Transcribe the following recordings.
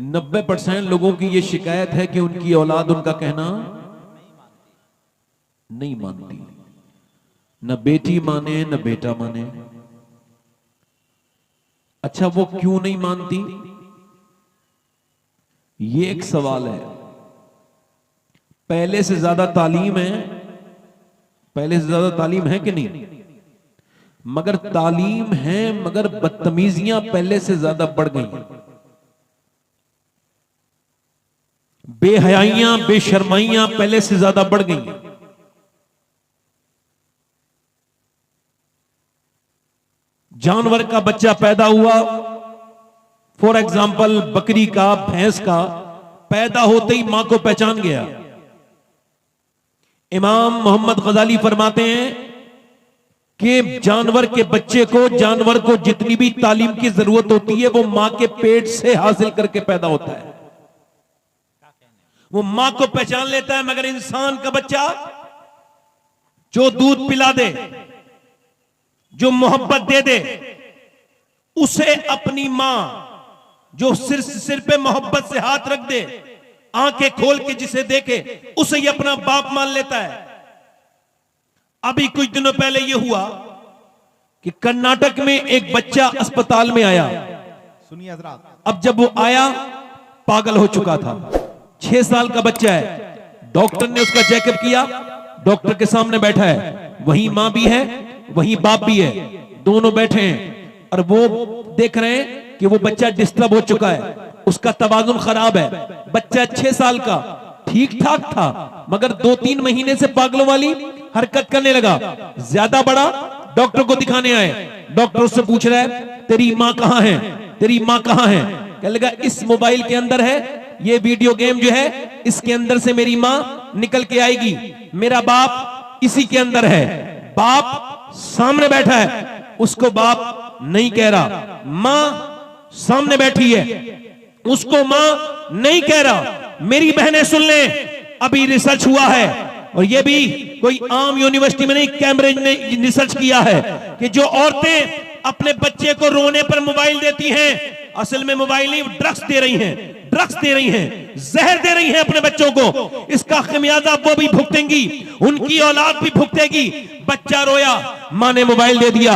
90% लोगों की यह शिकायत है कि उनकी औलाद उनका कहना नहीं मानती, न बेटी माने न बेटा माने। अच्छा, वो क्यों नहीं मानती, ये एक सवाल है। पहले से ज्यादा तालीम है, पहले से ज्यादा तालीम है कि नहीं? मगर तालीम है, मगर बदतमीजियां पहले से ज्यादा बढ़ गई, बेहयाइयां बेशर्माइयां पहले से ज्यादा बढ़ गई। जानवर का बच्चा पैदा हुआ, फॉर एग्जाम्पल बकरी का, भैंस का, पैदा होते ही मां को पहचान गया। इमाम मोहम्मद गजाली फरमाते हैं कि जानवर के बच्चे को, जानवर को जितनी भी तालीम की जरूरत होती है वो मां के पेट से हासिल करके पैदा होता है, वो मां को पहचान लेता है। मगर इंसान का बच्चा जो दूध पिला दे, जो मोहब्बत दे दे, उसे अपनी मां जो सिर पे मोहब्बत से हाथ रख दे, आंखें खोल के जिसे देखे, उसे ही अपना बाप मान लेता है। अभी कुछ दिनों पहले यह हुआ कि कर्नाटक में एक बच्चा अस्पताल में आया। सुनिए हज़रात, अब जब वो आया पागल हो चुका था, 6 साल का बच्चा है। डॉक्टर ने उसका चेकअप किया, डॉक्टर के सामने बैठा है, वहीं मां भी है वहीं बाप भी है, दोनों बैठे हैं और वो देख रहे हैं कि वो बच्चा डिस्टर्ब हो चुका है, उसका तवाज़ुन खराब है। बच्चा 6 साल का ठीक ठाक था, मगर 2-3 महीने से पागलों वाली हरकत करने लगा। ज्यादा बड़ा डॉक्टर को दिखाने आए, डॉक्टर उससे पूछ रहा है तेरी मां कहां है, तेरी मां कहां है? कहने लगा इस मोबाइल के अंदर है, ये वीडियो गेम जो है इसके अंदर से मेरी मां निकल के आएगी, मेरा बाप इसी के अंदर है। बाप सामने बैठा है, उसको बाप नहीं कह रहा, मां सामने बैठी है, उसको मां नहीं कह रहा। मेरी बहनें सुन ले, अभी रिसर्च हुआ है, और यह भी कोई आम यूनिवर्सिटी में नहीं, कैम्ब्रिज ने रिसर्च किया है कि जो औरतें अपने बच्चे को रोने पर मोबाइल देती हैं, असल में मोबाइल नहीं, ड्रग्स दे रही हैं, ड्रग्स दे रही हैं, जहर दे रही हैं अपने बच्चों को। इसका खमियाजा वो भी भुगतेंगी, उनकी औलाद भी भुगतेगी। बच्चा रोया, मां ने मोबाइल दे दिया,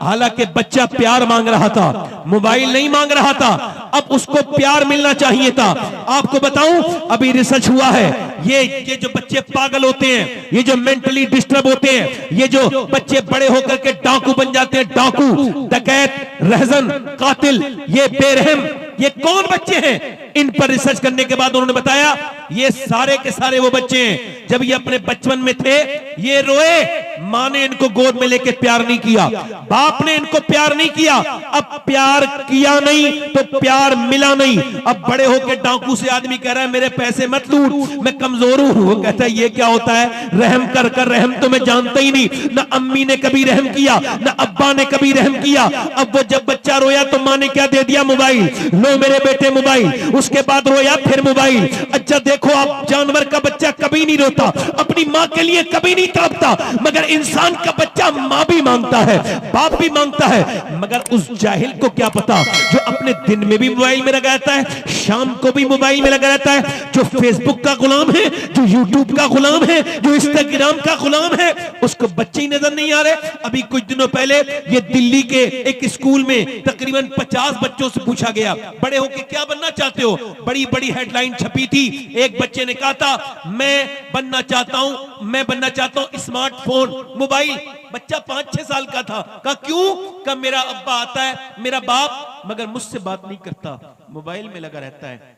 हालांकि बच्चा प्यार मांग रहा था, मोबाइल नहीं मांग रहा था। अब उसको प्यार मिलना चाहिए था। आपको बताऊं, अभी रिसर्च हुआ है, ये जो बच्चे पागल होते हैं, ये जो मेंटली डिस्टर्ब होते हैं, ये जो बच्चे बड़े होकर के डाकू बन जाते हैं, डाकू, डकैत, रहजन, कातिल, ये बेरहम, ये कौन बच्चे हैं? इन पर रिसर्च करने के बाद उन्होंने बताया ये सारे के सारे वो बच्चे हैं जब ये अपने बचपन में थे, ये रोए, मां ने इनको गोद में लेके प्यार नहीं किया, बाप ने इनको प्यार नहीं किया। अब प्यार किया नहीं तो प्यार मिला नहीं। अब बड़े होके डाकू से आदमी कह रहा है मेरे पैसे मत लूट, मैं कमजोर हूं। वो कहता है ये क्या होता है, रहम कर कर, रहम तो मैं जानता ही नहीं, ना अम्मी ने कभी रहम किया, ना अब्बा ने कभी रहम किया। अब वो जब बच्चा रोया तो मां ने क्या दे दिया, मोबाइल, लो मेरे बेटे मोबाइल। उसके बाद रोया फिर मोबाइल। अच्छा देखो, आप जानवर का बच्चा कभी नहीं रोता, अपनी मां के लिए कभी नहीं तड़पता, मगर इंसान का बच्चा मां भी मांगता है, बाप भी मांगता है। मगर उस जाहिल को क्या पता जो अपने दिन में भी मोबाइल में लगा रहता है, शाम को भी मोबाइल में लगा रहता है, जो फेसबुक का गुलाम है, जो यूट्यूब का गुलाम है, जो इंस्टाग्राम का गुलाम है, उसको बच्चे ही नजर नहीं आ रहे। अभी कुछ दिनों पहले ये दिल्ली के एक स्कूल में तकरीबन 50 बच्चों से पूछा गया बड़े होके क्या बनना चाहते हो। बड़ी बड़ी हेडलाइन छपी थी। एक बच्चे ने कहा था मैं बनना चाहता हूं स्मार्टफोन, मोबाइल। बच्चा 5-6 साल का था। कहा क्यों? कहा मेरा अब्बा आता है, मेरा बाप, मगर मुझसे बात नहीं करता, मोबाइल में लगा रहता है।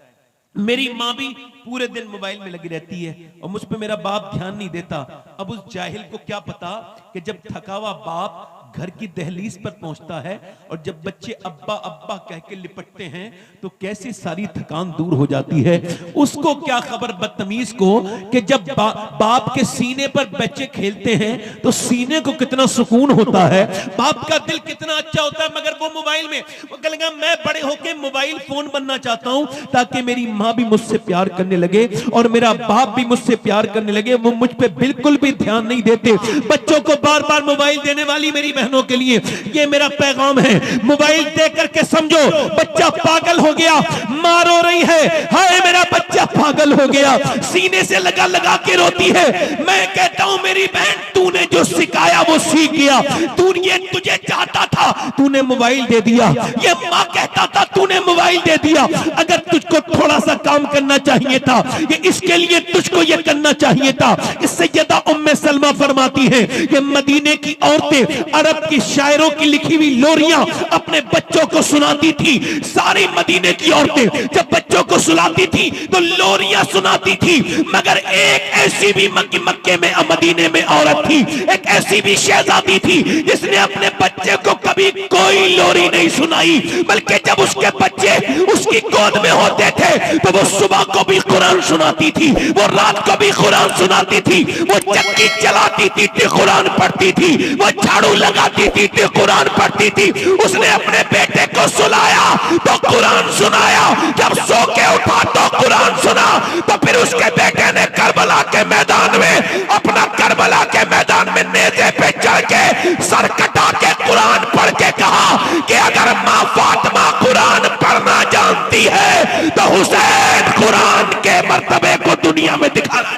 मेरी माँ भी पूरे दिन मोबाइल में लगी रहती है और मुझ पे मेरा बाप ध्यान नहीं देता। अब उस जाहिल को क्या पता कि जब थका हुआ बाप घर की दहलीज पर पहुंचता है और जब बच्चे अब्बा अब्बा कह के लिपटते हैं तो कैसी सारी थकान दूर हो जाती है। उसको क्या खबर बदतमीज को कि जब बाप के सीने पर बच्चे खेलते हैं तो सीने को कितना सुकून होता है, बाप का दिल कितना अच्छा होता है। मगर वो मोबाइल में, वो कहेगा मैं बड़े होके मोबाइल फोन बनना चाहता हूं ताकि मेरी माँ भी मुझसे प्यार करने लगे और मेरा बाप भी मुझसे प्यार करने लगे। वो मुझ पे बिल्कुल भी ध्यान नहीं देते। बच्चों को बार बार मोबाइल देने वाली मेरी बहनों के लिए ये मेरा पैगाम है, मोबाइल दे करके समझो बच्चा पागल हो गया, माँ रो रही है, हाय मेरा बच्चा पागल हो गया, सीने से लगा लगा के रोती है। मैं कहता हूं मेरी बहन, तूने जो सिखाया वो सीख गया। तूने तुझे चाहता था, तूने मोबाइल दे दिया। ये माँ कहता था, तूने मोबाइल दे दिया। अगर तुझको थोड़ा सा काम करना चाहिए था, ये इसके लिए तुझको ये करना चाहिए था। सैयदा उम्मे सलमा फरमाती है कि मदीने की औरतें अरब की शायरों की लिखी हुई लोरियां अपने बच्चों को सुनाती थी। सारी मदीने की औरतें जब बच्चों को सुनाती थी तो लोरियां सुनाती थी, मगर एक ऐसी भी मक्के में मदीने में औरत थी, एक ऐसी भी शहजादी थी जिसने अपने बच्चे को कभी कोई लोरी नहीं सुनाई, बल्कि जब उसके बच्चे उसकी गोद में होते थे तो वो सुबह को भी कुरान सुनाती थी, वो रात को भी कुरान सुनाती थी, वो चक्की चलाती थी तो कुरान पढ़ती थी, वो झाड़ू लगाती थी तो कुरान पढ़ती थी। उसने अपने बेटे को सुलाया तो कुरान सुनाया, जब सो के उठा तो कुरान सुना। तो फिर उसके बेटे ने करबला के मैदान में, अपना करबला के मैदान में नेज़े पे चढ़ के सर कटा के कुरान पढ़ के कहा कि अगर माँ फातिमा कुरान पढ़ना जानती है तो हुसैन कुरान के मर्तबे को दुनिया में दिखाना।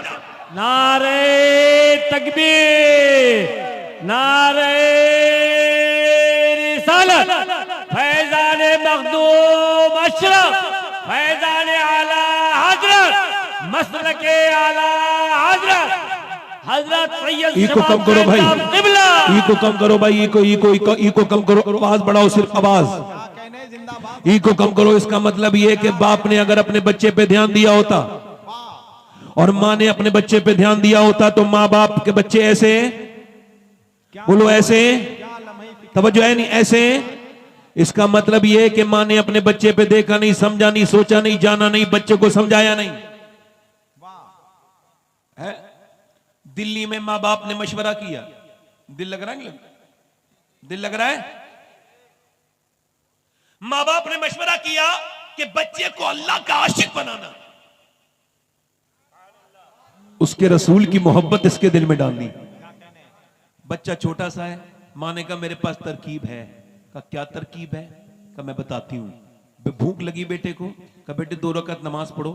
नारे तकबीर, नारे रिसालत, फैजान मखदूम अशरफ, फैजान आला हजरत, मसलके आला हजरत, हजरत सैयद इको कम करो भाई, इको कम करो भाई, इको कम करो, आवाज बढ़ाओ, सिर्फ आवाज इको कम करो। इसका मतलब ये है कि बाप ने अगर अपने बच्चे पे ध्यान दिया होता और माँ ने अपने बच्चे पे ध्यान दिया होता तो माँ बाप के बच्चे ऐसे, बोलो ऐसे, तवज्जो है नहीं, ऐसे। इसका मतलब यह है कि माँ ने अपने बच्चे पे देखा नहीं, समझा नहीं, सोचा नहीं, जाना नहीं, बच्चे को समझाया नहीं है। दिल्ली में माँ बाप ने मशवरा किया, दिल लग रहा है, दिल लग रहा है, माँ बाप ने मशवरा किया कि बच्चे को अल्लाह का आशिक बनाना, उसके रसूल की मोहब्बत इसके दिल में डाल दी। बच्चा छोटा सा है, माँ ने कहा मेरे पास तरकीब है। कहा क्या तरकीब है? कहा मैं बताती हूं। भूख लगी बेटे को, कहा बेटे 2 रकात नमाज पढ़ो,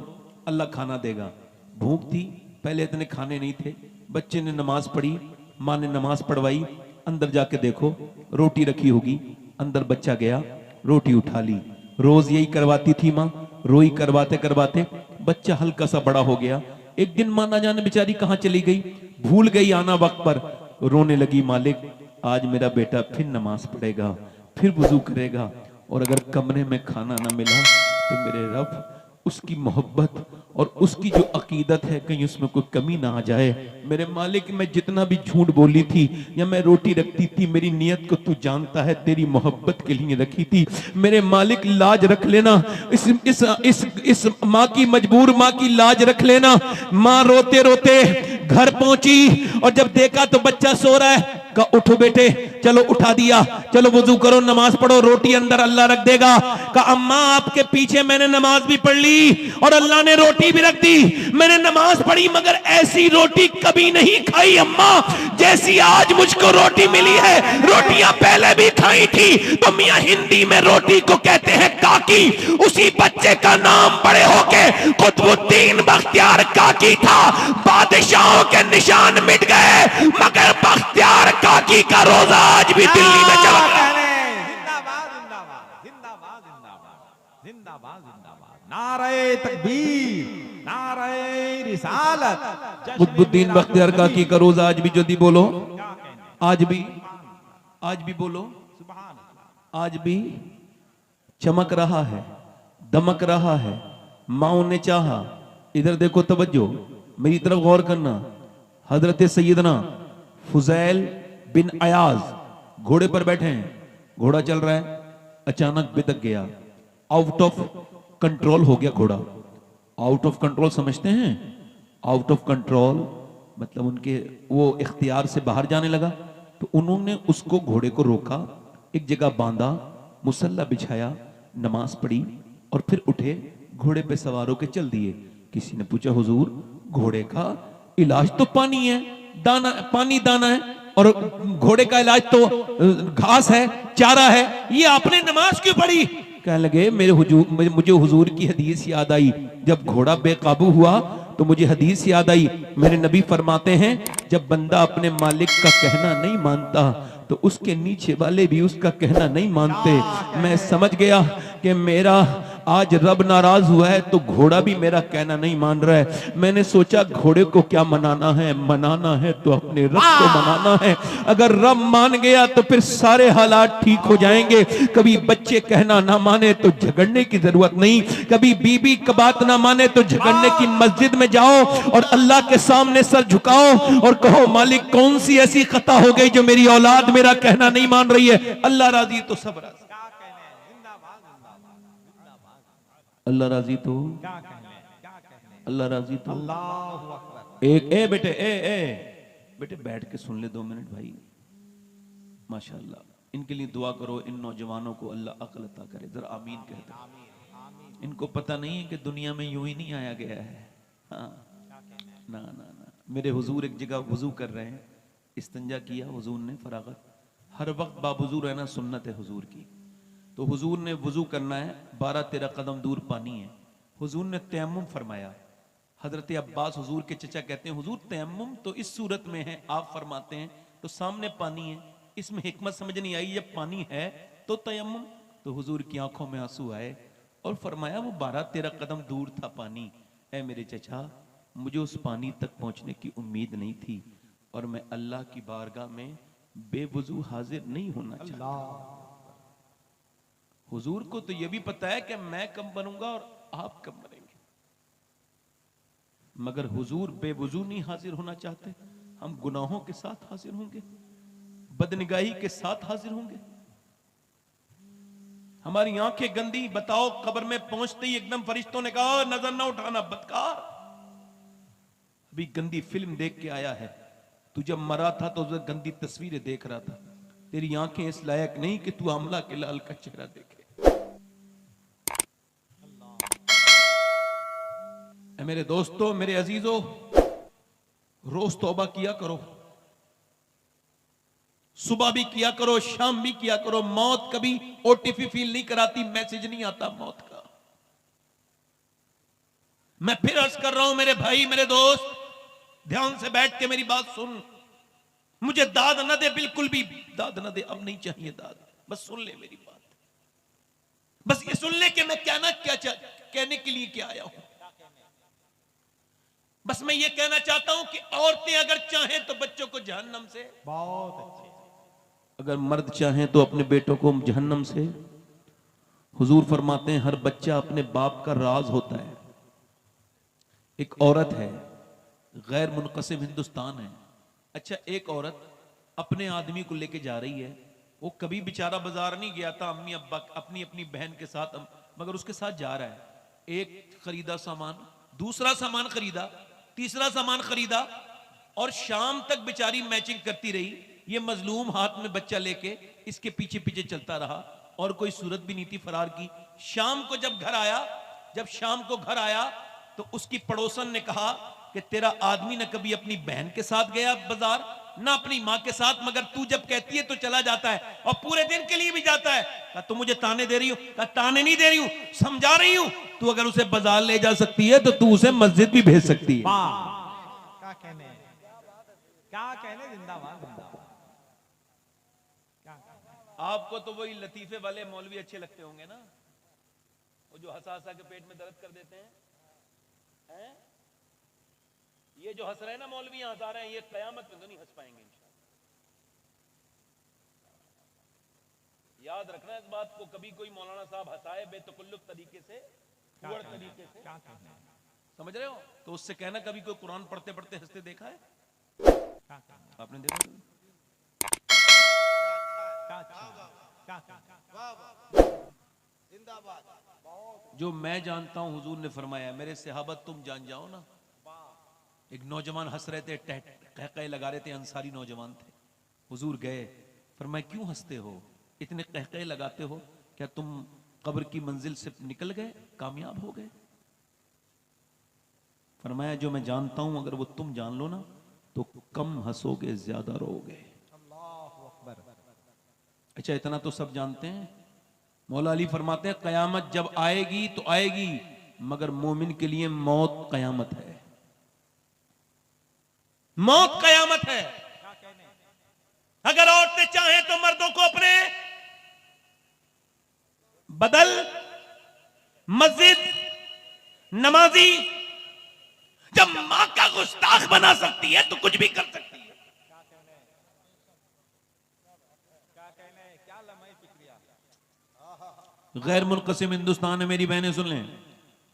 अल्लाह खाना देगा। भूख थी, पहले इतने खाने नहीं थे, बच्चे ने नमाज पढ़ी, माँ ने नमाज पढ़वाई, अंदर जाके देखो रोटी रखी होगी, अंदर बच्चा गया, रोटी उठा ली। रोज यही करवाती थी माँ, रोई करवाते करवाते बच्चा हल्का सा बड़ा हो गया। एक दिन माँ ना जाने बेचारी कहां चली गई, भूल गई आना वक्त पर, रोने लगी, मालिक आज मेरा बेटा फिर नमाज पढ़ेगा, फिर वुजू करेगा, और अगर कमरे में खाना ना मिला तो मेरे रब उसकी मोहब्बत और उसकी जो अकीदत है कहीं उसमें कोई कमी ना आ जाए। मेरे मालिक मैं जितना भी झूठ बोली थी या मैं रोटी रखती थी, मेरी नियत को तू जानता है, तेरी मोहब्बत के लिए रखी थी। मेरे मालिक लाज रख लेना, इस माँ की, मजबूर माँ की लाज रख लेना। माँ रोते रोते घर पहुंची और जब देखा तो बच्चा सो रहा है, कहा उठो बेटे, चलो उठा दिया, चलो वुजू करो, नमाज पढ़ो, रोटी अंदर अल्लाह रख देगा। कहा अम्मा आपके पीछे मैंने नमाज भी पढ़ ली और अल्लाह ने रोटी भी रख दी, मैंने नमाज पढ़ी मगर ऐसी रोटी कभी नहीं खाई अम्मा जैसी आज मुझको रोटी मिली है। रोटियां पहले भी खाई थी। तो मियां हिंदी में रोटी को कहते हैं काकी। उसी बच्चे का नाम बड़े होके कुतुबुद्दीन बख्तियार काकी था। बादशाहों के निशान मिट गए मगर बख्तियार काकी का रोजा आज भी दिल्ली में चल रहा है। नारे तकबीर, नारे रिसालत। कुतुबुद्दीन बख्तियार काकी का रोजा आज भी जल्दी बोलो, आज भी बोलो, आज भी चमक रहा है, दमक रहा है। माओ ने चाहा, इधर देखो, तवज्जो मेरी तरफ गौर करना। हजरत सैयदना फुजैल बिन अयाज घोड़े पर बैठे हैं, घोड़ा चल रहा है, अचानक बिदक गया, आउट ऑफ कंट्रोल हो गया घोड़ा। आउट ऑफ कंट्रोल समझते हैं? आउट ऑफ कंट्रोल मतलब उनके वो इख्तियार से बाहर जाने लगा। तो उन्होंने उसको, घोड़े को रोका, एक जगह बांधा, मुसल्ला बिछाया, नमाज पढ़ी और फिर उठे, घोड़े पे सवार होकर चल दिए। किसी ने पूछा हुजूर घोड़े का इलाज तो पानी है, दाना, पानी दाना है, और घोड़े का इलाज तो घास है, चारा है, ये आपने नमाज क्यों पढ़ी? कहने लगे मुझे हुजूर की हदीस याद आई। जब घोड़ा बेकाबू हुआ तो मुझे हदीस याद आई। मेरे नबी फरमाते हैं जब बंदा अपने मालिक का कहना नहीं मानता तो उसके नीचे वाले भी उसका कहना नहीं मानते। मैं समझ गया कि मेरा आज रब नाराज हुआ है तो घोड़ा भी मेरा कहना नहीं मान रहा है। मैंने सोचा घोड़े को क्या मनाना है तो अपने रब को मनाना है। अगर रब मान गया तो फिर सारे हालात ठीक हो जाएंगे। कभी बच्चे कहना ना माने तो झगड़ने की जरूरत नहीं, कभी बीबी का बात ना माने तो झगड़ने की मस्जिद में जाओ और अल्लाह के सामने सर झुकाओ और कहो मालिक कौन सी ऐसी खता हो गई जो मेरी औलाद मेरा कहना नहीं मान रही है। अल्लाह राजी तो सब राजी, अल्लाह राजी तो अल्लाह राजी तो एक बेटे बैठ के सुन ले 2 मिनट भाई। माशाअल्लाह, इनके लिए दुआ करो, इन नौजवानों को अल्लाह अक्ल अता करे। जरा आमीन कहते हैं। इनको पता नहीं है कि दुनिया में यूं ही नहीं आया गया है। हाँ, ना ना ना, मेरे हुजूर एक जगह वजू कर रहे हैं, इस्तंजा किया हुजूर ने, फरागत। हर वक्त बावजू रहना सुन्नत है हुजूर की। तो हुजूर ने वजू करना है, 12-13 कदम दूर पानी है। हुजूर ने तयम्मुम फरमाया। हजरत अब्बास हुजूर के चचा कहते हैं हुजूर तयम्मुम तो इस सूरत में है, आप फरमाते हैं तो सामने पानी है, इसमें हिकमत समझ नहीं आई, जब पानी है तो तयम्मुम। तो हुजूर की आंखों में आंसू आए और फरमाया वो 12-13 कदम दूर था पानी। ऐ मेरे चचा, मुझे उस पानी तक पहुंचने की उम्मीद नहीं थी और मैं अल्लाह की बारगाह में बेवजू हाजिर नहीं होना चाहता। हुजूर को तो यह भी पता है कि मैं कब बनूंगा और आप कब बनेंगे, मगर हुजूर बेवजू नहीं हाजिर होना चाहते। हम गुनाहों के साथ हाजिर होंगे, बदनिगाही के साथ हाजिर होंगे। हमारी आंखें गंदी, बताओ कब्र में पहुंचते ही एकदम फरिश्तों ने कहा नजर ना उठाना बदकार, अभी गंदी फिल्म देख के आया है, तू जब मरा था तो उसे गंदी तस्वीरें देख रहा था, तेरी आंखें इस लायक नहीं कि तू आमला के लाल का चेहरा देखे। मेरे दोस्तों, मेरे अजीजों, रोज तौबा किया करो, सुबह भी किया करो, शाम भी किया करो। मौत कभी ओटीपी फील नहीं कराती, मैसेज नहीं आता मौत का। मैं फिर अर्ज कर रहा हूं मेरे भाई, मेरे दोस्त, ध्यान से बैठ के मेरी बात सुन। मुझे दाद न दे, बिल्कुल भी दाद न दे, अब नहीं चाहिए दाद, बस सुन ले मेरी बात। बस ये सुन ले कि मैं क्या कहने के लिए क्या आया हूं। बस मैं ये कहना चाहता हूं कि औरतें अगर चाहें तो बच्चों को जहन्नम से, बहुत अच्छे, अगर मर्द चाहें तो अपने बेटों को जहन्नम से। हुजूर फरमाते हैं हर बच्चा अपने बाप का राज होता है। एक औरत है, गैर मुनक़सिम हिंदुस्तान है। अच्छा, एक औरत अपने आदमी को लेके जा रही है, वो कभी बेचारा बाजार नहीं गया था अम्मी अब्बा अपनी बहन के साथ, मगर उसके साथ जा रहा है। एक खरीदा सामान, दूसरा सामान खरीदा, तीसरा सामान खरीदा और शाम तक बेचारी मैचिंग करती रही। ये मजलूम हाथ में बच्चा लेके इसके पीछे पीछे चलता रहा और कोई सूरत भी नहीं थी फरार की। शाम को जब शाम को घर आया तो उसकी पड़ोसन ने कहा कि तेरा आदमी न कभी अपनी बहन के साथ गया बाजार, ना अपनी मां के साथ, मगर तू जब कहती है तो चला जाता है और पूरे दिन के लिए भी जाता है। कहा तू मुझे ताने दे रही हो? कहा ताने नहीं दे रही हूं, समझा रही हूं। तू अगर उसे बाजार ले जा सकती है तो तू उसे मस्जिद भी भेज सकती है। क्या कहने, क्या कहने, जिंदाबाद जिंदाबाद। आपको तो वही लतीफे वाले मौलवी अच्छे लगते होंगे ना, वो जो हंसा हंसा के पेट में दर्द कर देते हैं। ये जो हंस रहे हैं ना मौलवी, हंसा रहे हैं, ये कयामत में तो नहीं हंस पाएंगे इंशाअल्लाह। याद रखना इस बात को, कभी कोई मौलाना साहब हंसाए बेतकल्लुफ तरीके से, फुअड़ तरीके से, समझ रहे हो, तो उससे कहना कभी कोई कुरान पढ़ते पढ़ते हंसते देखा है? आपने देखा? जो मैं जानता हूं हुजूर ने फरमाया, मेरे सहाबत तुम जान जाओ ना। एक नौजवान हंस रहे थे, कहकहे लगा रहे थे, अंसारी नौजवान थे। हुजूर गए, फरमाया क्यों हंसते हो, इतने कहकहे लगाते हो, क्या तुम कब्र की मंजिल से निकल गए, कामयाब हो गए? फरमाया जो मैं जानता हूं अगर वो तुम जान लो ना तो कम हंसोगे ज्यादा रोगे। अच्छा, इतना तो सब जानते हैं, मौला अली फरमाते हैं कयामत जब आएगी तो आएगी, मगर मोमिन के लिए मौत कयामत है। मौत कयामत है। अगर औरतें चाहें तो मर्दों को अपने बदल, मस्जिद, नमाजी, जब मां का गुस्ताख बना सकती है तो कुछ भी कर सकती है। गैर मुनक़सिम हिंदुस्तान है। मेरी बहनें सुन लें,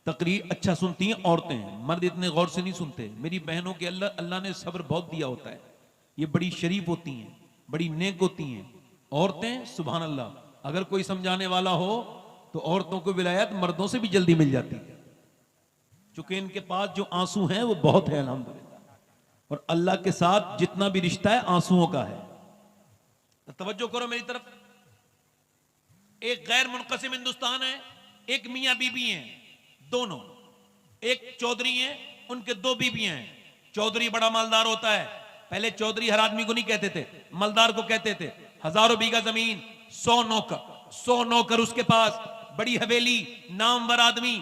तकरीर अच्छा सुनती हैं औरतें, मर्द इतने गौर से नहीं सुनते। मेरी बहनों के अल्लाह ने सब्र बहुत दिया होता है, ये बड़ी शरीफ होती हैं, बड़ी नेक होती हैं औरतें। सुभान अल्लाह। अगर कोई समझाने वाला हो तो औरतों को विलायत मर्दों से भी जल्दी मिल जाती है, चूंकि इनके पास जो आंसू हैं वो बहुत है अल्हम्दुलिल्लाह। और अल्लाह के साथ जितना भी रिश्ता है आंसुओं का है। तो तवज्जो करो मेरी तरफ। एक गैर मुनक़सिम हिंदुस्तान है, एक मियां बीबी हैं दोनों, एक चौधरी हैं, उनके दो बीबियां हैं। चौधरी बड़ा मालदार होता है। पहले चौधरी हर आदमी को नहीं कहते थे, मालदार को कहते थे। हजारों बीघा जमीन, 100 नौकर उसके पास, बड़ी हवेली, नामवर आदमी,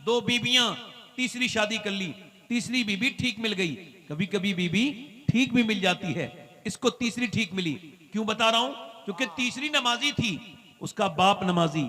दो बीबियां, तीसरी शादी कर ली। तीसरी बीबी ठीक मिल गई। कभी कभी बीबी ठीक भी मिल जाती है, इसको तीसरी ठीक मिली। क्यों बता रहा हूं? क्योंकि तीसरी नमाजी थी, उसका बाप नमाजी,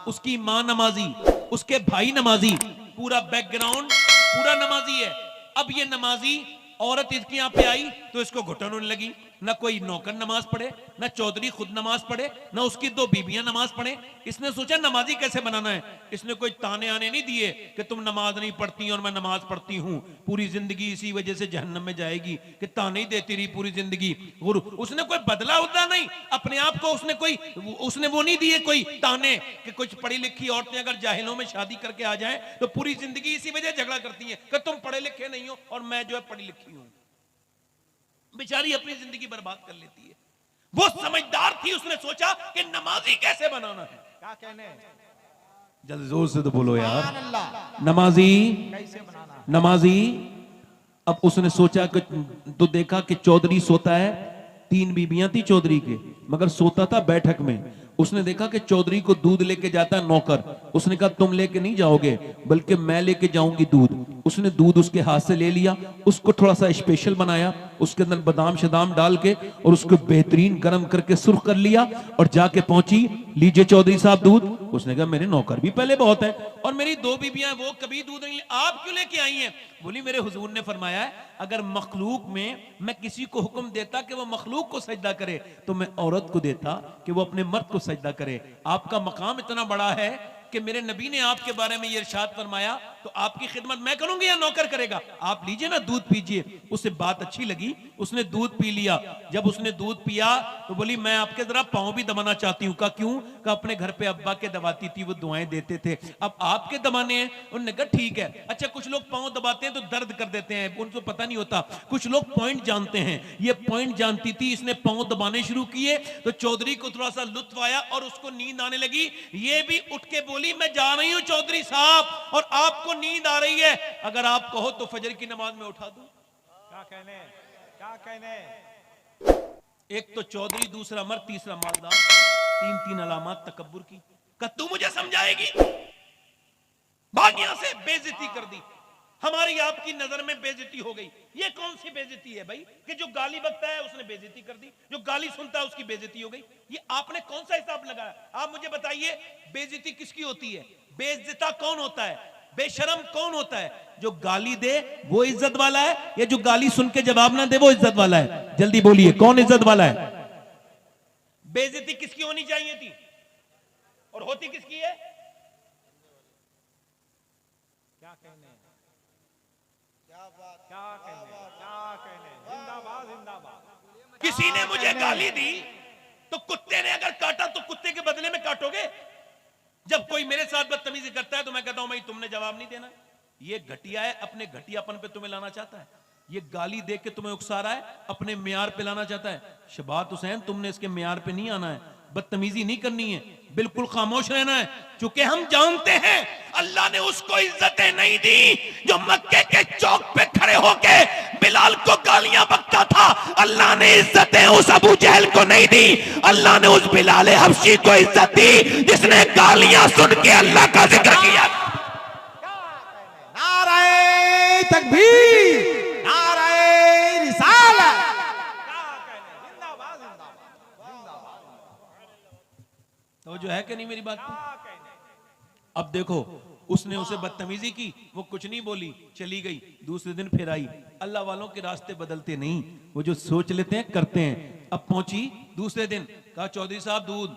उसकी मां नमाजी, उसके भाई नमाजी, पूरा बैकग्राउंड पूरा नमाजी है। अब ये नमाजी औरत इसके यहां पे आई तो इसको घुटन होने लगी। ना कोई नौकर नमाज पढ़े, ना चौधरी खुद नमाज पढ़े, ना उसकी दो बीबियां नमाज पढ़े। इसने सोचा नमाजी कैसे बनाना है। इसने कोई ताने आने नहीं दिए कि तुम नमाज नहीं पढ़ती और मैं नमाज पढ़ती हूं, पूरी जिंदगी इसी वजह से जहन्नम में जाएगी, कि ताने ही देती रही पूरी जिंदगी। और उसने कोई बदला उदला नहीं अपने आप को, उसने वो नहीं दिए कोई ताने कि कुछ पढ़ी लिखी औरतें अगर जाहिलों में शादी करके आ जाएं तो पूरी जिंदगी इसी वजह झगड़ा करती हैं कि तुम पढ़े लिखे नहीं हो और मैं जो है पढ़ी लिखी हूं। बेचारी अपनी जिंदगी बर्बाद कर लेती है। वो समझदार थी, उसने सोचा कि नमाजी कैसे बनाना है। क्या कहने, जल्दी जोर से तो बोलो यार। नमाजी कैसे बनाना। नमाजी। अब उसने सोचा कि तो देखा कि चौधरी सोता है, 3 बीबियां थी चौधरी के, मगर सोता था बैठक में। उसने देखा कि चौधरी को दूध लेके जाता है नौकर। उसने कहा तुम लेके नहीं जाओगे बल्कि मैं लेके जाऊंगी दूध। उसने दूध उसके हाथ से ले लिया, उसको थोड़ा सा स्पेशल बनाया, उसके अंदर बादाम शदाम डाल के और उसको बेहतरीन गर्म करके सुर्ख कर लिया और जाके पहुंची, लीजिए चौधरी साहब दूध। उसने कहा मेरे नौकर भी पहले बहुत है और मेरी 2 बीबियां वो कभी दूध नहीं, आप क्यों लेके आई हैं? बोली मेरे हुजूर ने फरमाया है अगर मखलूक में मैं किसी को हुक्म देता कि वो मखलूक को सजदा करे तो मैं औरत को देता कि वो अपने मर्द को सजदा करे। आपका मकाम इतना बड़ा है कि मेरे नबी ने आपके बारे में ये इरशाद फरमाया, तो आपकी खिदमत मैं करूंगी या नौकर करेगा? आप लीजिए ना दूध पीजिए। उसे बात अच्छी लगी, उसने दूध पी लिया। जब उसने दूध पिया तो बोली मैं आपके जरा पांव भी दबाना चाहती हूँ। कहा क्यों? कहा अपने घर पे अब्बा के दबाती थी, वो दुआएं देते थे, अब आपके दबाने हैं। उन्होंने कहा ठीक है। अच्छा कुछ लोग पांव दबाते हैं तो दर्द कर देते हैं, उनको पता नहीं होता। कुछ लोग पॉइंट जानते हैं, ये पॉइंट जानती थी। इसने पांव दबाने शुरू किए तो चौधरी को थोड़ा सा लुत्फ आया और उसको नींद आने लगी। ये भी उठ के बोली मैं जा रही हूं चौधरी साहब और आपको नींद आ रही है, अगर आप कहो तो फजर की नमाज में उठा दूं। क्या कहने, क्या कहने। एक तो चौधरी, दूसरा मर्द, तीसरा मालदार, 3 अलामत तकब्बुर की। का तू मुझे समझाएगी? भाग यहां से। बेइज्जती कर दी, हमारी आपकी नजर में बेइज्जती हो गई। ये कौन सी बेइज्जती है भाई कि जो गाली बकता है उसने बेइज्जती कर दी, जो गाली सुनता है उसकी बेइज्जती हो गई? ये आपने कौन सा हिसाब लगाया? आप मुझे बताइए बेइज्जती किसकी होती है? बेइज्जता कौन होता है? बेशरम कौन होता है? जो गाली दे वो इज्जत वाला है या जो गाली सुन के जवाब ना दे वो इज्जत वाला है? जल्दी बोलिए कौन इज्जत वाला है? बेइज्जती किसकी होनी चाहिए थी और होती किसकी है? क्या कहने, क्या कहने, क्या कहने। जिंदाबाद जिंदाबाद। किसी ने मुझे गाली दी तो कुत्ते ने अगर काटा तो कुत्ते के बदले में काटोगे? जब कोई मेरे साथ बदतमीजी करता है तो मैं कहता हूं भाई तुमने जवाब नहीं देना। ये घटिया है, अपने घटियापन पे तुम्हें लाना चाहता है। ये गाली देख के तुम्हें उकसा रहा है, अपने मियार पे लाना चाहता है। शबात हुसैन तुमने इसके मियार पे नहीं आना है, बदतमीजी नहीं करनी है, बिल्कुल खामोश रहना है। क्योंकि हम जानते हैं अल्लाह ने उसको इज्जतें नहीं दी जो मक्के के चौक पे खड़े होके बिलाल को गालियां बकता था, अल्लाह ने इज्जतें उस अबू जहल को नहीं दी, अल्लाह ने उस बिलाल हबशी को इज्जत दी जिसने गालियां सुन के अल्लाह का जिक्र किया। नाराए तकबीर, नाराए रिसालत। जिंदाबाद जिंदाबाद। तो जो है कि नहीं मेरी बात पे? अब देखो, उसने उसे बदतमीजी की, वो कुछ नहीं बोली, चली गई। दूसरे दिन फिर आई। अल्लाह वालों के रास्ते बदलते नहीं, वो जो सोच लेते हैं करते हैं। अब पहुंची दूसरे दिन, कहा चौधरी साहब दूध।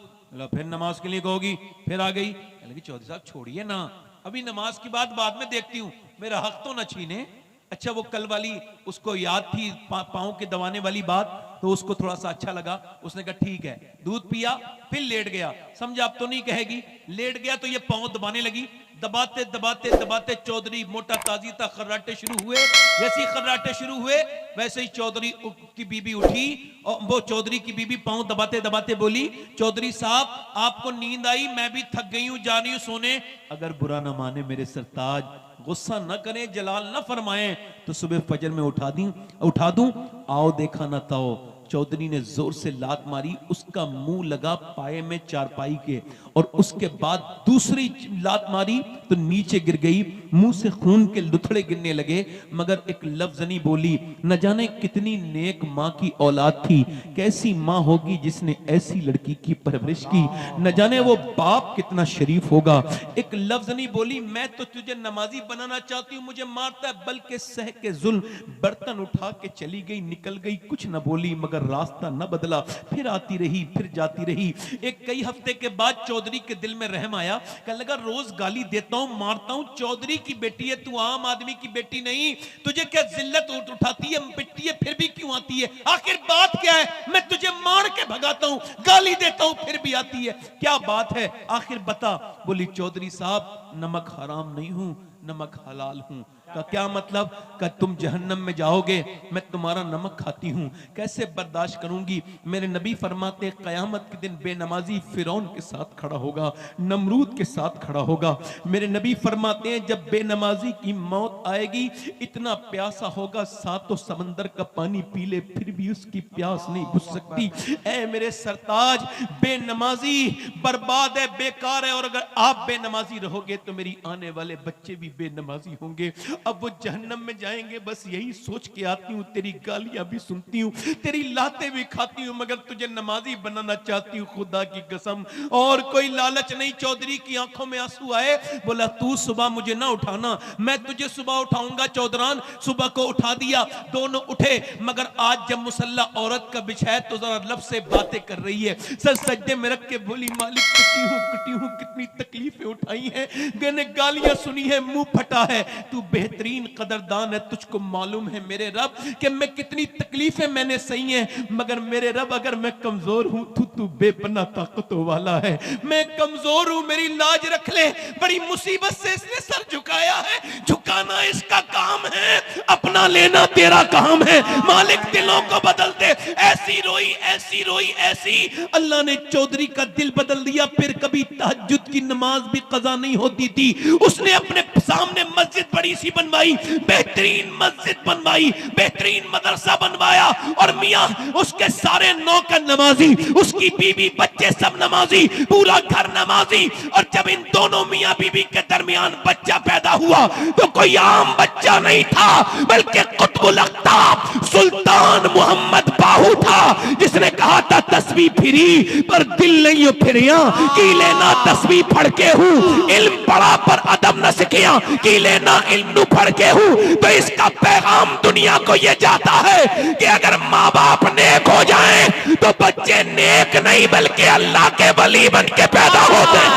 फिर नमाज के लिए कहोगी, फिर आ गई। चौधरी साहब छोड़िए ना, अभी नमाज की बात बाद में देखती हूँ, मेरा हक तो न छीने। अच्छा, वो कल वाली उसको याद थी पांव के दबाने वाली बात, तो उसको थोड़ा सा अच्छा लगा। उसने कहा ठीक है, दूध पिया, फिर लेट गया। समझा अब तो नहीं कहेगी। लेट गया तो ये पांव दबाने लगी। दबाते दबाते दबाते चौधरी मोटा काजी था, खर्राटे शुरू हुए। जैसे ही खर्राटे शुरू हुए वैसे ही चौधरी की बीबी उठी, और वो चौधरी की बीबी पांव दबाते दबाते बोली, चौधरी साहब आपको नींद आई, मैं भी थक गई हूं, जा रही हूं सोने। अगर बुरा ना माने मेरे सरताज, गुस्सा न करें, जलाल न फरमाएं, तो सुबह फजर में उठा दूं। आओ देखा ना ताओ। चौधरी ने जोर से लात मारी, उसका मुंह लगा पाए में चारपाई के, और उसके बाद दूसरी लात मारी तो नीचे गिर गई। मुंह से खून के लुथड़े गिरने लगे, मगर एक लफ्ज नहीं बोली। न जाने कितनी नेक माँ की औलाद थी, कैसी माँ होगी जिसने ऐसी लड़की की परवरिश की। न जाने वो बाप कितना शरीफ होगा। एक लफ्ज नहीं बोली। मैं तो तुझे नमाजी बनाना चाहती हूँ, मुझे मारता है, बल्कि सह के जुल्म बर्तन उठा के चली गई, निकल गई, कुछ न बोली, मगर रास्ता न बदला। फिर आती रही, फिर जाती रही। एक कई हफ्ते के बाद चौधरी के दिल में रहम आया। कहने लगा रोज गाली देता हूं, मारता हूं, चौधरी की बेटी है, तू आम आदमी की बेटी नहीं, तुझे क्या जिल्लत उठाती है, पिटती है, फिर भी क्यों आती है? आखिर बात क्या है? मैं तुझे मार के भगाता हूं, गाली देता हूं, फिर भी आती है, क्या बात है? आखिर बता। बोली चौधरी साहब नमक हराम नहीं हूं, नमक हलाल हूं। का क्या मतलब? का तुम जहन्नम में जाओगे, मैं तुम्हारा नमक खाती हूं, कैसे बर्दाश्त करूंगी? मेरे नबी फरमाते कयामत के दिन बेनमाजी फिरौन के साथ खड़ा होगा, नमरूद के साथ खड़ा होगा। मेरे नबी फरमाते हैं जब बेनमाजी की मौत आएगी, इतना प्यासा होगा सातों समंदर का पानी पी ले फिर भी उसकी प्यास नहीं बुझ सकती। ऐ मेरे सरताज, बेनमाजी बर्बाद है, बेकार है, और अगर आप बेनमाजी रहोगे तो मेरी आने वाले बच्चे भी बेनमाजी होंगे। अब वो जहन्नम में जाएंगे, बस यही सोच के आती हूँ, तेरी गालियां भी सुनती हूँ, तेरी लातें भी खाती हूँ, मगर तुझे नमाजी बनाना चाहती हूँ, खुदा की कसम, और कोई लालच नहीं। चौधरी की आंखों में आंसू आए। बोला तू सुबह मुझे ना उठाना, मैं तुझे सुबह उठाऊंगा। चौधरान सुबह को उठा दिया, दोनों उठे, मगर आज जब मुसल्ला औरत का बिछाया तो जरा लब से बातें कर रही है। सर सज्जे में रख के बोली मालिक कटी हूँ, कितनी तकलीफें उठाई हैं, मैंने गालियां सुनी है, मुंह फटा है, तू बेहतरीन कदरदान है, तुझको मालूम है मेरे रब कि मैं कितनी तकलीफें मैंने सही हैं, मगर मेरे रब अगर मैं कमजोर हूं तो तू बेपना ताकतों वाला है। मैं कमजोर हूं, मेरी लाज रख ले, बड़ी मुसीबत से इसने सर झुकाया है, झुकाना इसका काम है, अपना लेना तेरा काम है। मालिक दिलों को बदल दे। ऐसी रोई ऐसी रोई ऐसी, अल्लाह ने चौधरी का दिल बदल दिया। फिर कभी तहज्जुद की नमाज भी कज़ा नहीं होती थी। उसने अपने सामने मस्जिद बड़ी सी बनवाई, बेहतरीन मस्जिद बनवाई, बेहतरीन मदरसा बनवाया, और मियां उसके सारे नौकर नमाजी, उसकी बीवी बच्चे सब नमाजी, पूरा घर नमाजी। और जब इन दोनों मियां बीवी के दरमियान बच्चा पैदा हुआ तो कोई आम बच्चा नहीं था, बल्कि कुतुबुल अख्ताब सुल्तान मोहम्मद बाहू था, जिसने कहा था तस्बीह फिरी पर दिल नहीं फिरिया, की लेना तस्बीह पढ़ के हूं, इल्म पढ़ा पर अदब न सीखिया, की लेना इल्म पढ़ के हूं। तो इसका पैगाम दुनिया को यह जाता है कि अगर माँ बाप नेक हो जाएं तो बच्चे नेक नहीं बल्कि अल्लाह के वली बन के पैदा होते हैं।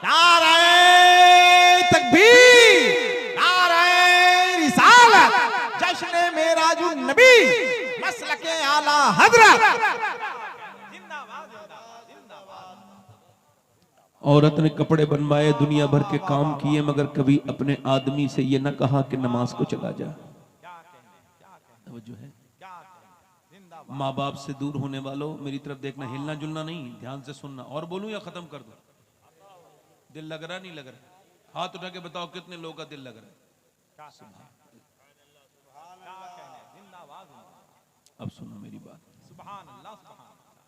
नाराए तकबीर, नाराए रिसालत, जश्न मेराजुन नबी, मसलके आला हजरत। औरत ने कपड़े बनवाए, दुनिया भर के काम किए, मगर कभी अपने आदमी से ये ना कहा कि नमाज को चला जा। जो है माँ बाप से दूर होने वालों, मेरी तरफ देखना, हिलना जुलना नहीं, ध्यान से सुनना। और बोलूं या खत्म कर दूं? दिल लग रहा नहीं लग रहा? हाथ उठा के बताओ कितने लोगों का दिल लग रहा है? अब सुनो मेरी बात। सुभान अल्लाह सुभान अल्लाह।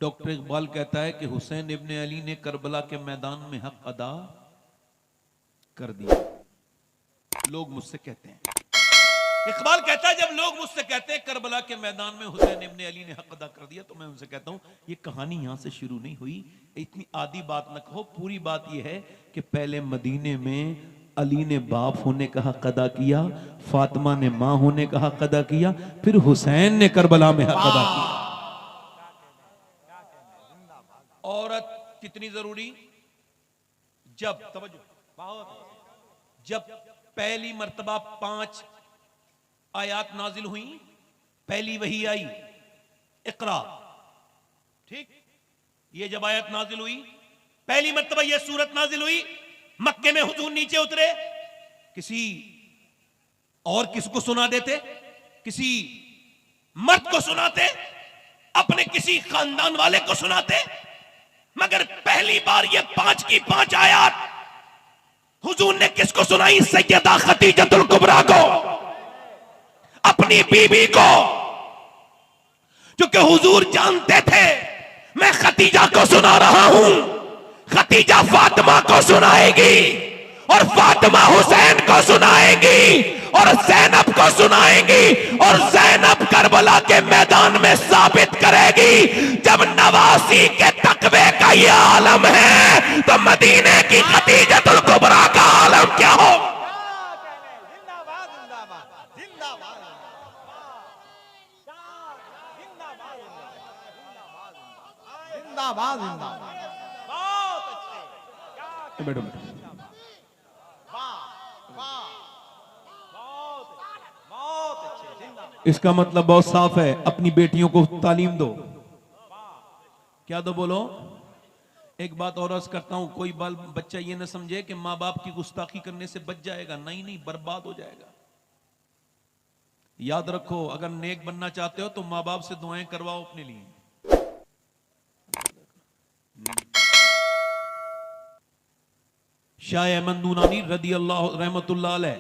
डॉक्टर इकबाल कहता है कि हुसैन इब्ने अली ने करबला के मैदान में हक अदा कर दिया। लोग मुझसे कहते हैं, इकबाल कहता है जब लोग मुझसे कहते हैं करबला के मैदान में हुसैन इब्ने अली ने हक अदा कर दिया, तो मैं उनसे कहता हूं ये कहानी यहां से शुरू नहीं हुई, इतनी आधी बात न कहो। पूरी बात यह है कि पहले मदीने में अली ने बाप होने का हक अदा किया, फातिमा ने मां होने का हक अदा किया, फिर हुसैन ने करबला में हक अदा किया। औरत कितनी जरूरी, जब पहली मर्तबा 5 आयात नाजिल हुई, पहली वही आई इकरा, ठीक, ये जब आयत नाजिल हुई, पहली मर्तबा ये सूरत नाजिल हुई, मक्के में हुजूर नीचे उतरे, किसी और किसको सुना देते, किसी मर्द को सुनाते, अपने किसी खानदान वाले को सुनाते, मगर पहली बार ये 5 की 5 आयत हुजूर ने किसको सुनाई? सैयदा खदीजतुल कुबरा को, अपनी बीबी को, क्योंकि हुजूर जानते थे मैं खदीजा को सुना रहा हूं, खदीजा फातिमा को सुनाएगी और फातिमा हुसैन को सुनाएगी और ज़ैनब को सुनाएगी और ज़ैनब करबला के मैदान में साबित करेगी जब नवासी के तकवे का ये आलम है तो मदीने की खदीजतुल कुबरा का आलम क्या हो। जिंदाबाद जिंदाबाद जिंदाबाद जिंदाबाद जिंदाबाद। बहुत अच्छे, क्या बैठो बैठो। बहुत अच्छे, जिंदाबाद। इसका मतलब बहुत साफ है, अपनी बेटियों को तालीम दो। क्या दो बोलो। एक बात और अर्ज करता हूं, कोई बाल बच्चा ये ना समझे कि माँ बाप की गुस्ताखी करने से बच जाएगा, नहीं नहीं, बर्बाद हो जाएगा। याद रखो, अगर नेक बनना चाहते हो तो माँ बाप से दुआएं करवाओ अपने लिए। शाह अहमद नूरानी रदी अल्लाह रहमतुल्लाह अलैह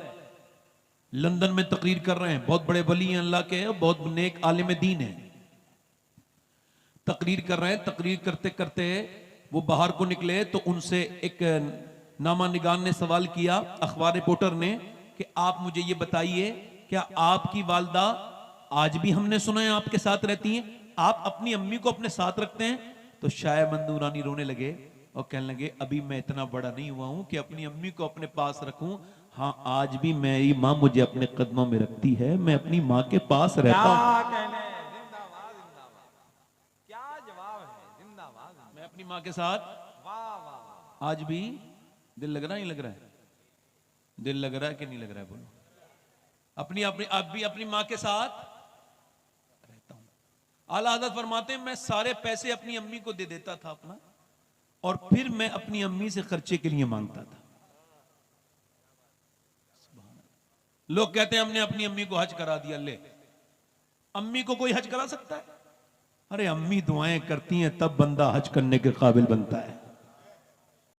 लंदन में तकरीर कर रहे हैं, बहुत बड़े वली हैं अल्लाह के, बहुत नेक आलिम दीन है, तकरीर कर रहे हैं। तकरीर करते करते वो बाहर को निकले तो उनसे एक नामा निगार ने सवाल किया, अखबार रिपोर्टर ने, कि आप मुझे ये बताइए क्या आपकी वालदा आज भी, हमने सुना है आपके साथ रहती हैं, आप अपनी अम्मी को अपने साथ रखते हैं? तो शाह अहमद नूरानी रोने लगे और कहने लगे अभी मैं इतना बड़ा नहीं हुआ हूं कि अपनी अम्मी को अपने पास रखूं, हाँ आज भी मेरी माँ मुझे अपने कदमों में रखती है, मैं अपनी माँ के पास रहता हूं। क्या कहने, जिंदाबाद जिंदाबाद, क्या जवाब है, जिंदाबाद। मैं अपनी माँ के साथ वाह वाह वाह। आज भी, दिल लग रहा है, नहीं लग रहा है? दिल लग रहा है कि नहीं लग रहा है बोलो। अपनी अपनी अब भी अपनी माँ के साथ रहता हूं। आला हज़रत फरमाते हैं मैं सारे पैसे अपनी अम्मी को दे देता था अपना, और फिर मैं अपनी अम्मी से खर्चे के लिए मांगता था। लोग कहते हैं हमने अपनी अम्मी को हज करा दिया। ले, अम्मी को कोई हज करा सकता है? अरे अम्मी दुआएं करती हैं तब बंदा हज करने के काबिल बनता है।